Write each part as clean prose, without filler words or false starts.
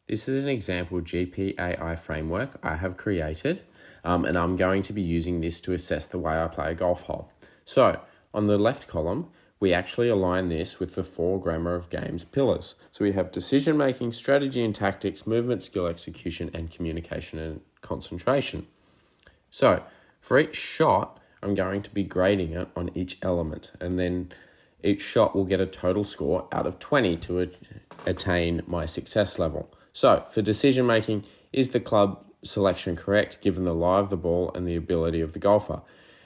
This is an example GPAI framework I have created, and I'm going to be using this to assess the way I play a golf hole. So on the left column, we actually align this with the 4 grammar of games pillars. So we have decision making, strategy and tactics, movement, skill, execution, and communication and concentration. So for each shot, I'm going to be grading it on each element, and then each shot will get a total score out of 20 to attain my success level. So for decision making, is the club selection correct given the lie of the ball and the ability of the golfer?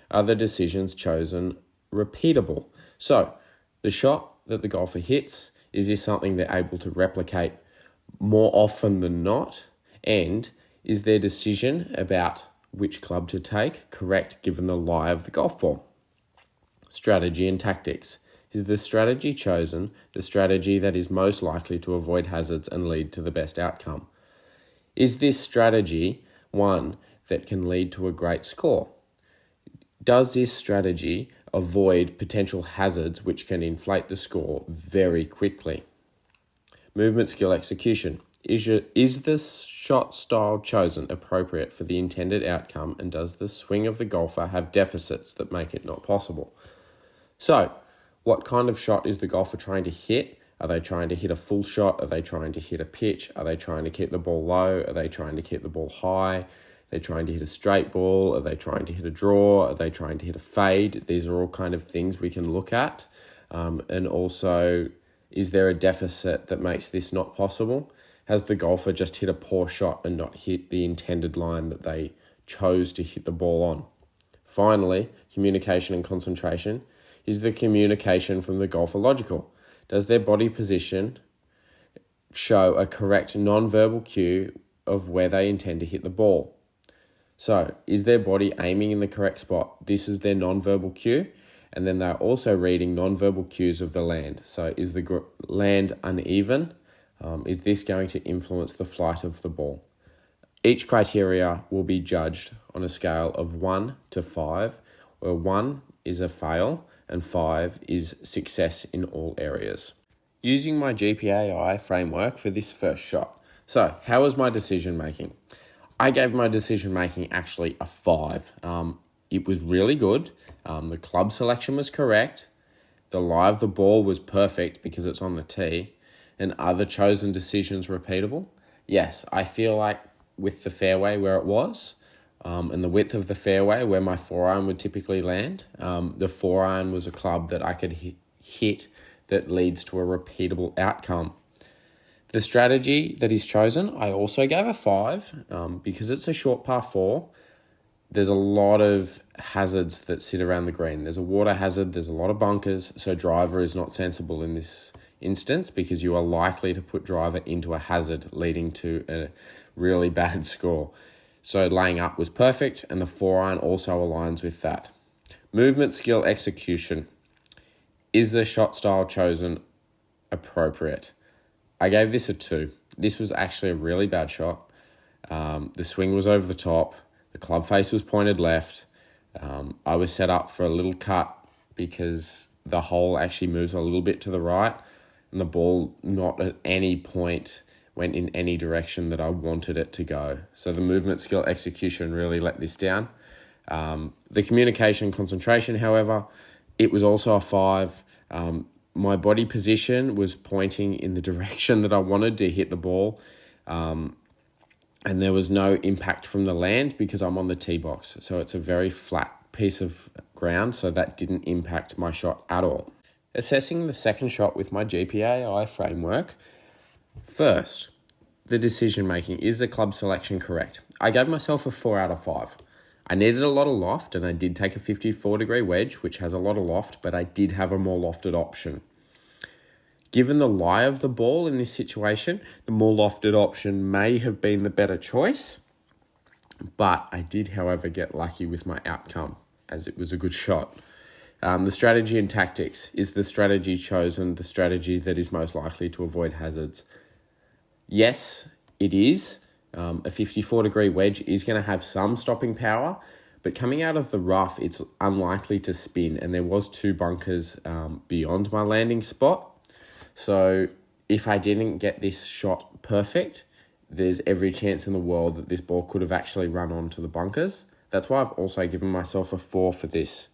Are the decisions chosen repeatable? So the shot that the golfer hits, is this something they're able to replicate more often than not? And is their decision about which club to take correct given the lie of the golf ball? Strategy and tactics. Is the strategy chosen the strategy that is most likely to avoid hazards and lead to the best outcome? Is this strategy one that can lead to a great score? Does this strategy avoid potential hazards which can inflate the score very quickly? Movement, skill, execution. Is the shot style chosen appropriate for the intended outcome, and does the swing of the golfer have deficits that make it not possible? So, what kind of shot is the golfer trying to hit? Are they trying to hit a full shot? Are they trying to hit a pitch? Are they trying to hit the ball low? Are they trying to hit the ball high? Are they trying to hit a straight ball? Are they trying to hit a draw? Are they trying to hit a fade? These are all kind of things we can look at. And also, is there a deficit that makes this not possible? Has the golfer just hit a poor shot and not hit the intended line that they chose to hit the ball on? Finally, communication and concentration. Is the communication from the golfer logical? Does their body position show a correct non-verbal cue of where they intend to hit the ball? So, is their body aiming in the correct spot? This is their non-verbal cue. And then they're also reading non-verbal cues of the land. So, is the land uneven? Is this going to influence the flight of the ball? Each criteria will be judged on a scale of 1 to 5, where 1 is a fail and 5 is success in all areas. Using my GPAI framework for this first shot. So, how was my decision making? I gave my decision making actually a 5. It was really good. The club selection was correct. The lie of the ball was perfect because it's on the tee. And are the chosen decisions repeatable? Yes, I feel like with the fairway where it was, and the width of the fairway where my 4-iron would typically land, the 4-iron was a club that I could hit that leads to a repeatable outcome. The strategy that is chosen, I also gave a 5 because it's a short par 4. There's a lot of hazards that sit around the green. There's a water hazard, there's a lot of bunkers, so driver is not sensible in this instance because you are likely to put driver into a hazard leading to a really bad score. So laying up was perfect, and the 4-iron also aligns with that. Movement, skill, execution. Is the shot style chosen appropriate? I gave this a 2. This was actually a really bad shot. The swing was over the top. The club face was pointed left. I was set up for a little cut because the hole actually moves a little bit to the right, and the ball not at any point went in any direction that I wanted it to go. So the movement, skill, execution really let this down. The communication concentration, however, it was also a 5. My body position was pointing in the direction that I wanted to hit the ball. And there was no impact from the land because I'm on the tee box. So it's a very flat piece of ground, so that didn't impact my shot at all. Assessing the second shot with my GPAI framework. First, the decision making. Is the club selection correct? I gave myself a 4 out of 5. I needed a lot of loft, and I did take a 54-degree wedge, which has a lot of loft, but I did have a more lofted option. Given the lie of the ball in this situation, the more lofted option may have been the better choice, but I did, however, get lucky with my outcome, as it was a good shot. The strategy and tactics. Is the strategy chosen the strategy that is most likely to avoid hazards? Yes, it is. A 54-degree wedge is going to have some stopping power, but coming out of the rough, it's unlikely to spin, and there was 2 bunkers beyond my landing spot. So if I didn't get this shot perfect, there's every chance in the world that this ball could have actually run onto the bunkers. That's why I've also given myself a 4 for this.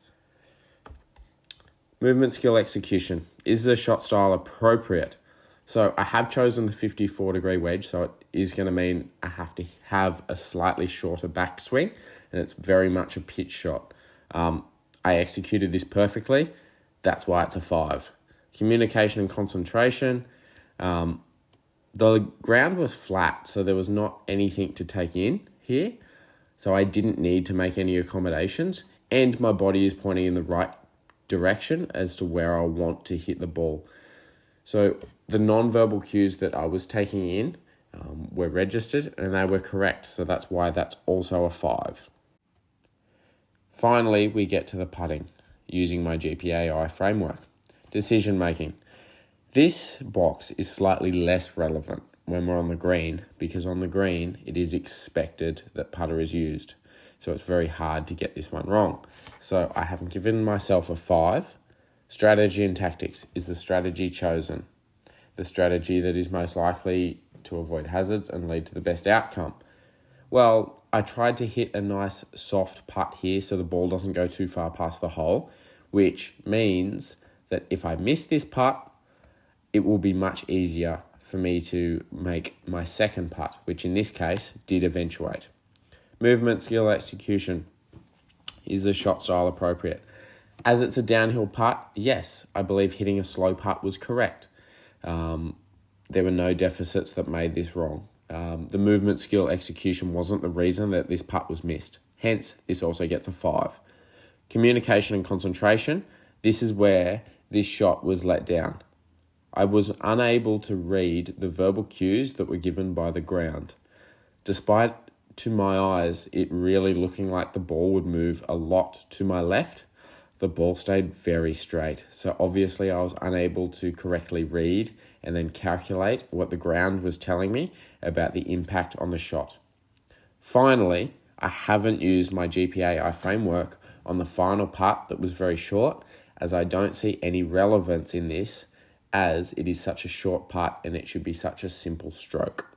Movement skill execution. Is the shot style appropriate? So I have chosen the 54-degree wedge, so it is going to mean I have to have a slightly shorter backswing, and it's very much a pitch shot. I executed this perfectly. That's why it's a 5. Communication and concentration. The ground was flat, so there was not anything to take in here. So I didn't need to make any accommodations, and my body is pointing in the right direction as to where I want to hit the ball. So the non-verbal cues that I was taking in were registered and they were correct. So that's why that's also a 5. Finally, we get to the putting using my GPAI framework. Decision making. This box is slightly less relevant when we're on the green, because on the green it is expected that putter is used. So it's very hard to get this one wrong. So I have given myself a 5. Strategy and tactics. Is the strategy chosen the strategy that is most likely to avoid hazards and lead to the best outcome? Well, I tried to hit a nice soft putt here so the ball doesn't go too far past the hole, which means that if I miss this putt, it will be much easier for me to make my second putt, which in this case did eventuate. Movement skill execution. Is the shot style appropriate? As it's a downhill putt, yes, I believe hitting a slow putt was correct. There were no deficits that made this wrong. The movement skill execution wasn't the reason that this putt was missed. Hence, this also gets a 5. Communication and concentration. This is where this shot was let down. I was unable to read the verbal cues that were given by the ground. Despite, to my eyes, it really looking like the ball would move a lot to my left, the ball stayed very straight. So obviously I was unable to correctly read and then calculate what the ground was telling me about the impact on the shot. Finally, I haven't used my GPAI framework on the final putt that was very short, as I don't see any relevance in this, as it is such a short putt and it should be such a simple stroke.